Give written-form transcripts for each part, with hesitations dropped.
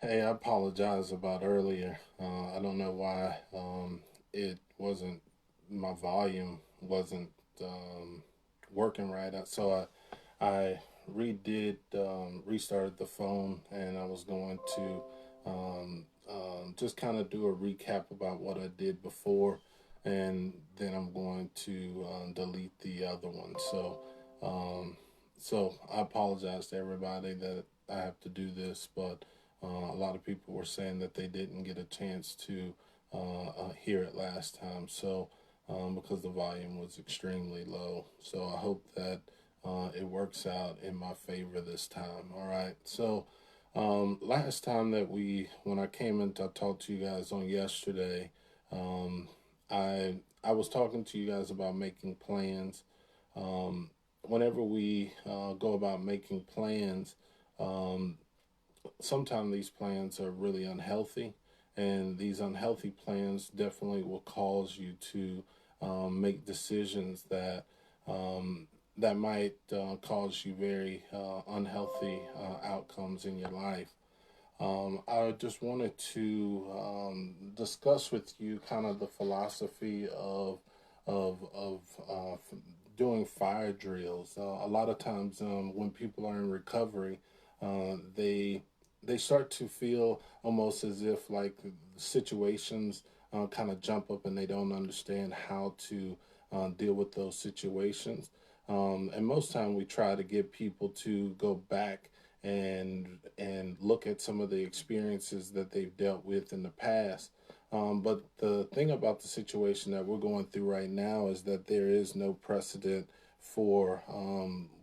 Hey, I apologize about earlier. I don't know why it wasn't, my volume wasn't working right. I restarted the phone, and I was going to just kind of do a recap about what I did before, and then I'm going to delete the other one. Um, so I apologize to everybody that I have to do this, but a lot of people were saying that they didn't get a chance to hear it last time. Because the volume was extremely low. So I hope that it works out in my favor this time. All right. Last time when I came in to talk to you guys on yesterday, um, I was talking to you guys about making plans. Whenever we go about making plans, um, sometimes these plans are really unhealthy, and these unhealthy plans definitely will cause you to make decisions um, that might cause you very unhealthy outcomes in your life. I just wanted to discuss with you kind of the philosophy of doing fire drills. A lot of times, when people are in recovery, they start to feel almost as if like situations kind of jump up and they don't understand how to deal with those situations. And most time we try to get people to go back and look at some of the experiences that they've dealt with in the past. But the thing about the situation that we're going through right now is that there is no precedent for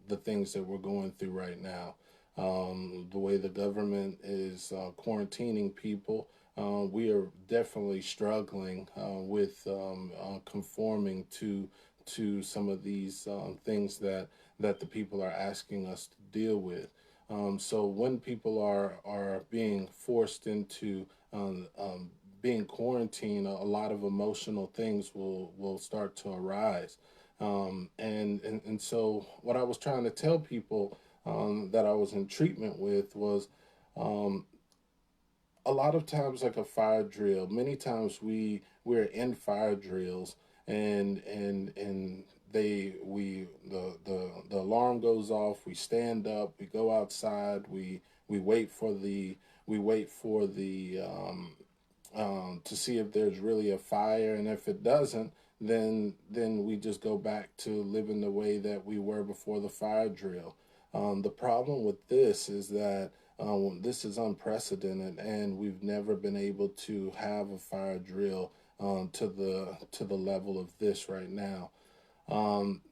the things that we're going through right now. The way the government is quarantining people, we are definitely struggling with conforming to some of these things that the people are asking us to deal with. So when people are being forced into being quarantined, a lot of emotional things will start to arise. And so what I was trying to tell people that I was in treatment with was um, a lot of times like a fire drill. Many times we're in fire drills, and the alarm goes off. We stand up. We go outside. We wait for the to see if there's really a fire, and if it doesn't, then we just go back to living the way that we were before the fire drill. The problem with this is that this is unprecedented, and we've never been able to have a fire drill to the level of this right now. Um,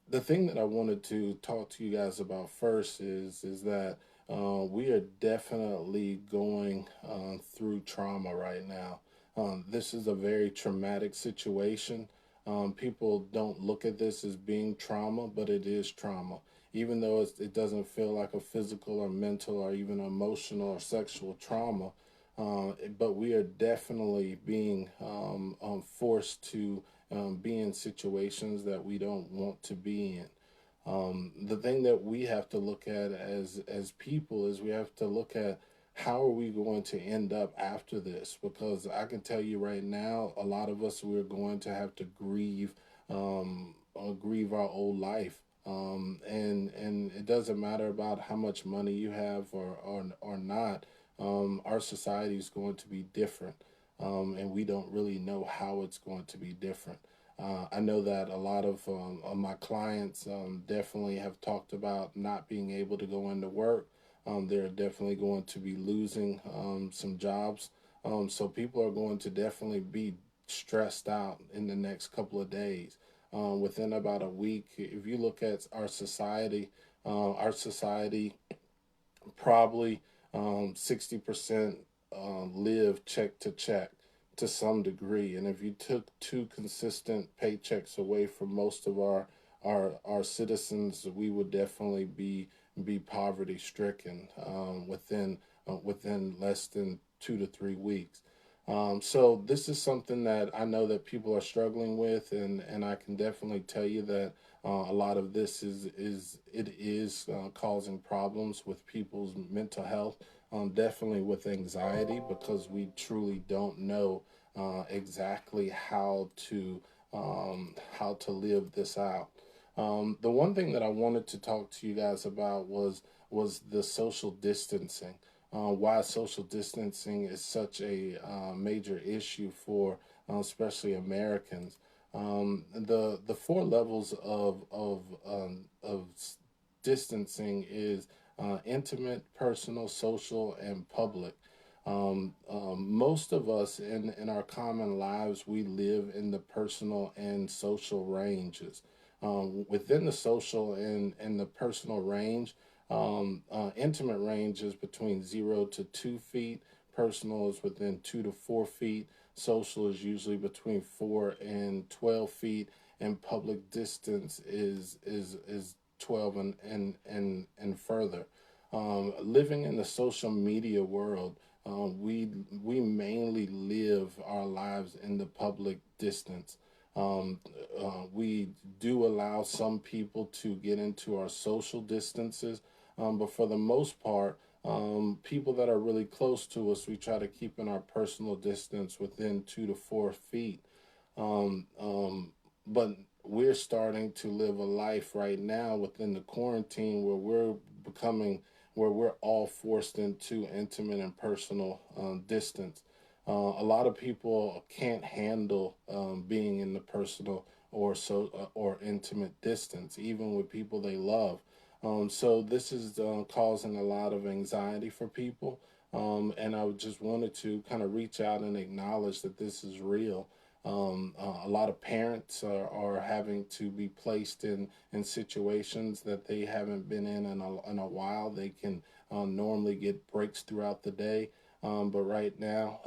the thing that I wanted to talk to you guys about first is that we are definitely going through trauma right now. This is a very traumatic situation. People don't look at this as being trauma, but it is trauma. Even though it doesn't feel like a physical or mental or even emotional or sexual trauma, but we are definitely being forced to be in situations that we don't want to be in. The thing that we have to look at as people is we have to look at how are we going to end up after this, because I can tell you right now a lot of us, we're going to have to grieve our old life, and it doesn't matter about how much money you have or not. Our society is going to be different, and we don't really know how it's going to be different. I know that a lot of my clients definitely have talked about not being able to go into work. They're definitely going to be losing some jobs. So people are going to definitely be stressed out in the next couple of days. Within about a week, if you look at our society probably 60% live check to check to some degree. And if you took two consistent paychecks away from most of our citizens, we would definitely be poverty stricken within less than 2 to 3 weeks. So this is something that I know that people are struggling with, and I can definitely tell you that a lot of this is causing problems with people's mental health. definitely with anxiety because we truly don't know exactly how to live this out. The one thing that I wanted to talk to you guys about was the social distancing. Why social distancing is such a major issue for especially Americans. The four levels of distancing is intimate, personal, social, and public. Most of us in our common lives, we live in the personal and social ranges. Within the social and the personal range, intimate range is between 0 to 2 feet. Personal is within 2 to 4 feet. Social is usually between 4 and 12 feet, and public distance is 12 and further. Living in the social media world, we mainly live our lives in the public distance. We do allow some people to get into our social distances, but for the most part, people that are really close to us, we try to keep in our personal distance within 2 to 4 feet. Um, um, but we're starting to live a life right now within the quarantine where becoming, where we're all forced into intimate and personal distance. A lot of people can't handle being in the personal or intimate distance, even with people they love. So this is causing a lot of anxiety for people. And I just wanted to kind of reach out and acknowledge that this is real. A lot of parents are having to be placed in situations that they haven't been in a while. They can normally get breaks throughout the day, but right now,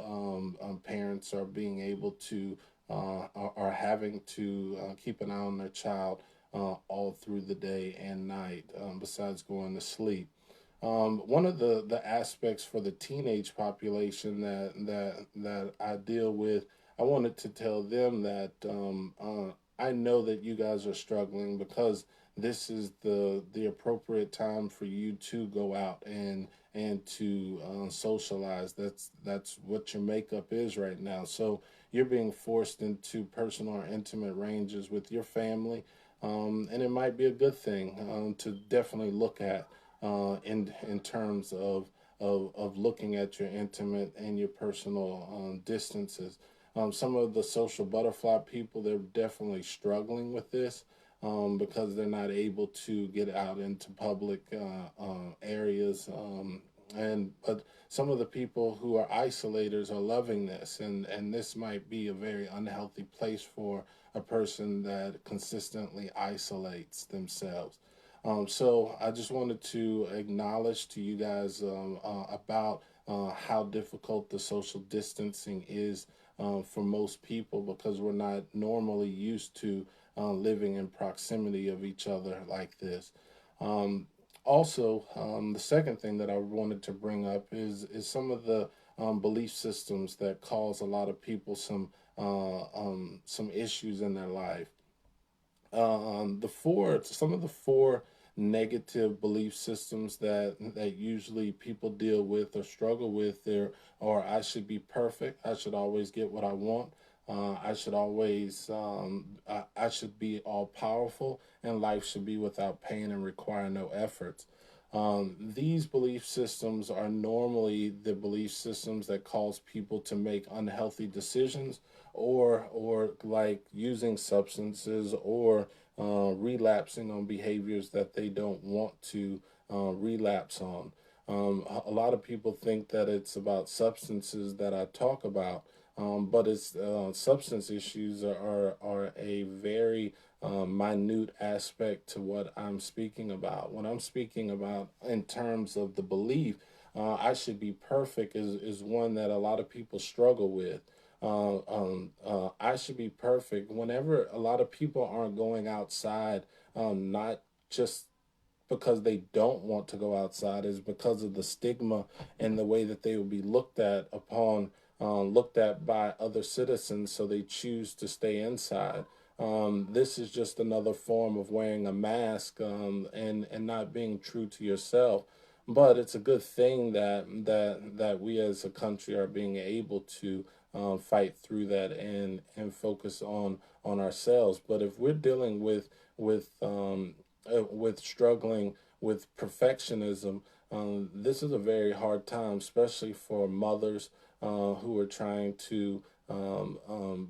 parents are being able to are having to keep an eye on their child all through the day and night, besides going to sleep. One of the aspects for the teenage population that I deal with, I wanted to tell them that I know that you guys are struggling because this is the appropriate time for you to go out and to socialize. That's what your makeup is right now. So you're being forced into personal or intimate ranges with your family, and it might be a good thing to definitely look at in terms of looking at your intimate and your personal distances. Some of the social butterfly people, they're definitely struggling with this because they're not able to get out into public areas. And but some of the people who are isolators are loving this, and this might be a very unhealthy place for a person that consistently isolates themselves. So I just wanted to acknowledge to you guys about how difficult the social distancing is for most people because we're not normally used to living in proximity of each other like this. Um, Also, the second thing that I wanted to bring up is some of the belief systems that cause a lot of people some issues in their life. Some of the four negative belief systems that usually people deal with or struggle with there are: I should be perfect, I should always get what I want, I should be all powerful, and life should be without pain and require no efforts. These belief systems are normally the belief systems that cause people to make unhealthy decisions, or like using substances, or relapsing on behaviors that they don't want to relapse on. A lot of people think that it's about substances that I talk about, but it's substance issues are a very minute aspect to what I'm speaking about. When I'm speaking about in terms of the belief, I should be perfect is one that a lot of people struggle with. I should be perfect. Whenever a lot of people aren't going outside, not just because they don't want to go outside, is because of the stigma and the way that they will be looked at by other citizens, so they choose to stay inside. This is just another form of wearing a mask, and not being true to yourself. but it's a good thing that we as a country are being able to fight through that and focus on ourselves. But if we're dealing with struggling with perfectionism, this is a very hard time, especially for mothers who are trying to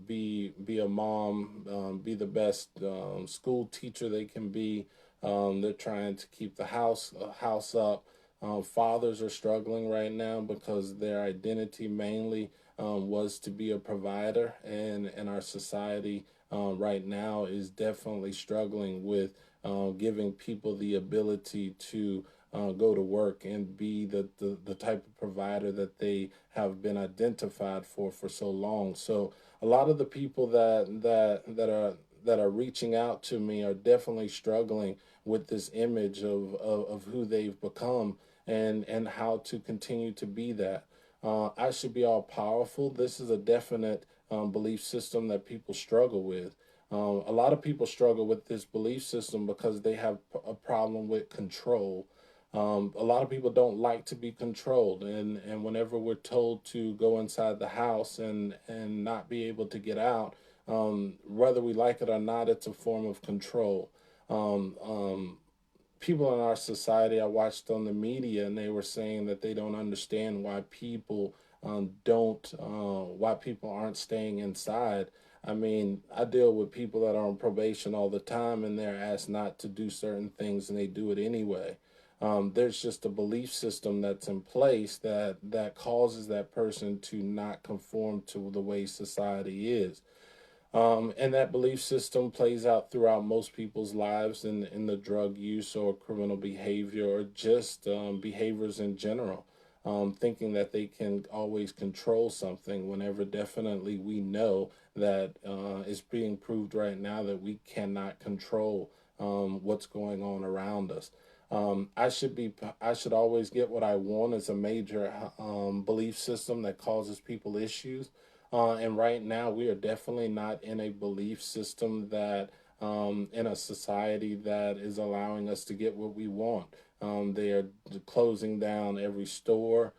be a mom, be the best school teacher they can be. They're trying to keep the house up. Fathers are struggling right now because their identity mainly was to be a provider, and our society right now is definitely struggling with giving people the ability to go to work and be the type of provider that they have been identified for so long. So a lot of the people that are reaching out to me are definitely struggling with this image of who they've become and how to continue to be that. I should be all powerful. This is a definite belief system that people struggle with. A lot of people struggle with this belief system because they have a problem with control. A lot of people don't like to be controlled, and whenever we're told to go inside the house and not be able to get out, whether we like it or not, it's a form of control. Um, um, People in our society, I watched on the media, and they were saying that they don't understand why people don't why people aren't staying inside. I mean, I deal with people that are on probation all the time, and they're asked not to do certain things, and they do it anyway. There's just a belief system that's in place that causes that person to not conform to the way society is. And that belief system plays out throughout most people's lives in the drug use or criminal behavior or just behaviors in general. Thinking that they can always control something whenever definitely we know that it's being proved right now that we cannot control what's going on around us. I should always get what I want is a major belief system that causes people issues. And right now, we are definitely not in a belief system that, in a society that is allowing us to get what we want. They are closing down every store,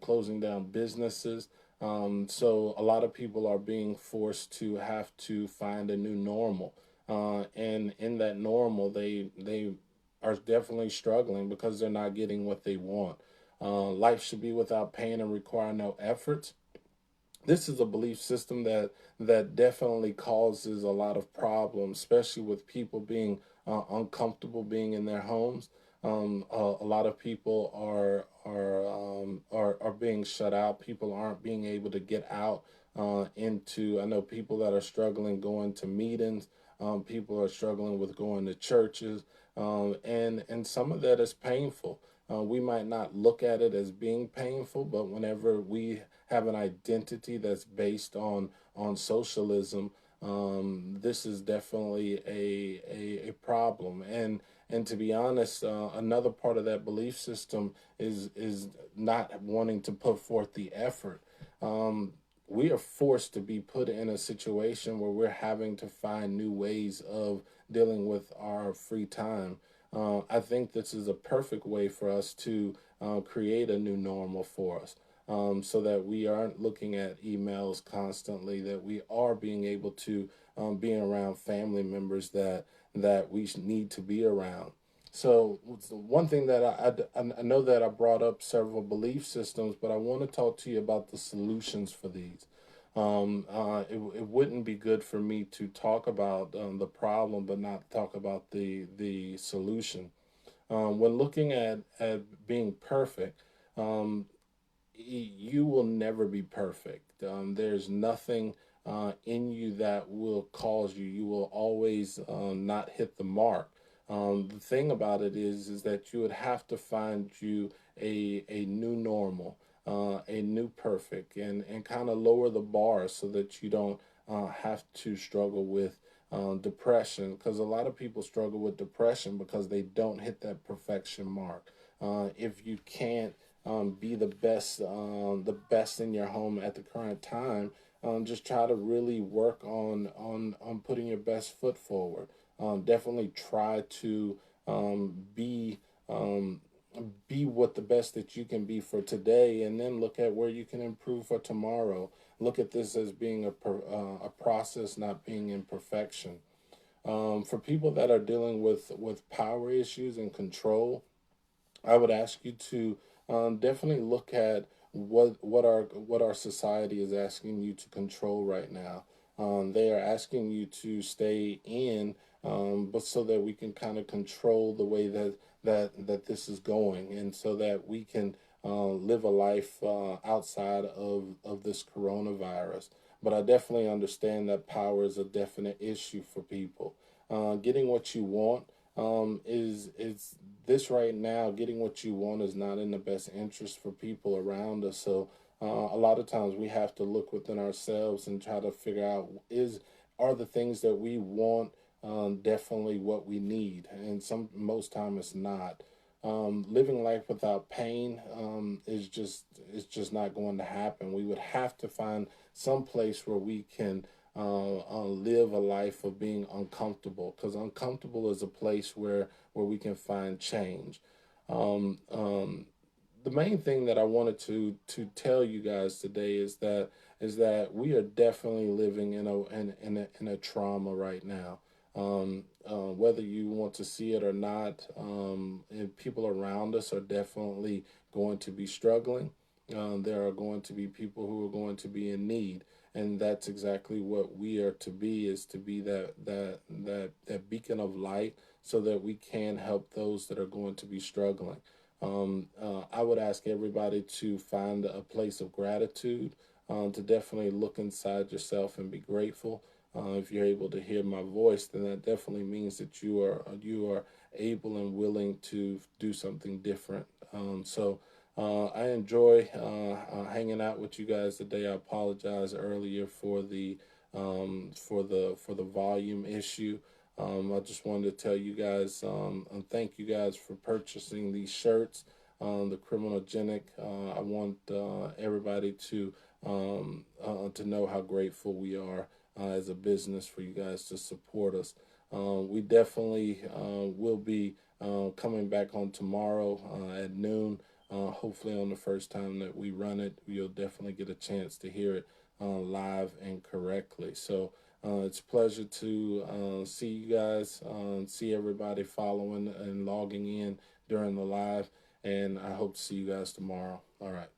closing down businesses. So a lot of people are being forced to have to find a new normal. And in that normal, they are definitely struggling because they're not getting what they want. Life should be without pain and require no effort. This is a belief system that definitely causes a lot of problems, especially with people being uncomfortable being in their homes. A lot of people are being shut out. People aren't being able to get out into. I know people that are struggling going to meetings. People are struggling with going to churches, and some of that is painful. We might not look at it as being painful, but whenever we have an identity that's based on socialism, this is definitely a problem. And to be honest, another part of that belief system is not wanting to put forth the effort. Um, we are forced to be put in a situation where we're having to find new ways of dealing with our free time. I think this is a perfect way for us to create a new normal for us, so that we aren't looking at emails constantly, that we are being able to being around family members that we need to be around. So one thing that I know that I brought up several belief systems, but I want to talk to you about the solutions for these. It wouldn't be good for me to talk about the problem, but not talk about the solution. When looking at being perfect, um, you will never be perfect. There's nothing in you that will cause you. You will always not hit the mark. The thing about it is that you would have to find you a new normal, a new perfect, and kind of lower the bar so that you don't have to struggle with depression. Because a lot of people struggle with depression because they don't hit that perfection mark. If you can't be the best in your home at the current time. Just try to really work on putting your best foot forward. Definitely try to be be what the best that you can be for today, and then look at where you can improve for tomorrow. Look at this as being a process, not being in perfection. For people that are dealing with power issues and control, I would ask you to definitely look at what our society is asking you to control right now. They are asking you to stay in, but so that we can kind of control the way that this is going, and so that we can live a life outside of this coronavirus. But I definitely understand that power is a definite issue for people. Getting what you want is this right now. Getting what you want is not in the best interest for people around us. So a lot of times we have to look within ourselves and try to figure out, is are the things that we want definitely what we need, and most time it's not. Living life without pain is just not going to happen. We would have to find some place where we can live a life of being uncomfortable, because uncomfortable is a place where we can find change. Um, um, the main thing that I wanted to tell you guys today is that we are definitely living in a trauma right now. Whether you want to see it or not, and people around us are definitely going to be struggling. There are going to be people who are going to be in need, and that's exactly what we are to be, is to be that beacon of light, so that we can help those that are going to be struggling. I would ask everybody to find a place of gratitude, to definitely look inside yourself and be grateful. If you're able to hear my voice, then that definitely means that you are able and willing to do something different. I enjoy hanging out with you guys today. I apologize earlier for the volume issue. I just wanted to tell you guys, and thank you guys for purchasing these shirts, the Criminogenic. I want everybody to know how grateful we are as a business for you guys to support us. We definitely will be coming back on tomorrow at noon. Hopefully, on the first time that we run it, you'll definitely get a chance to hear it live and correctly. So it's a pleasure to see you guys, see everybody following and logging in during the live, and I hope to see you guys tomorrow. All right.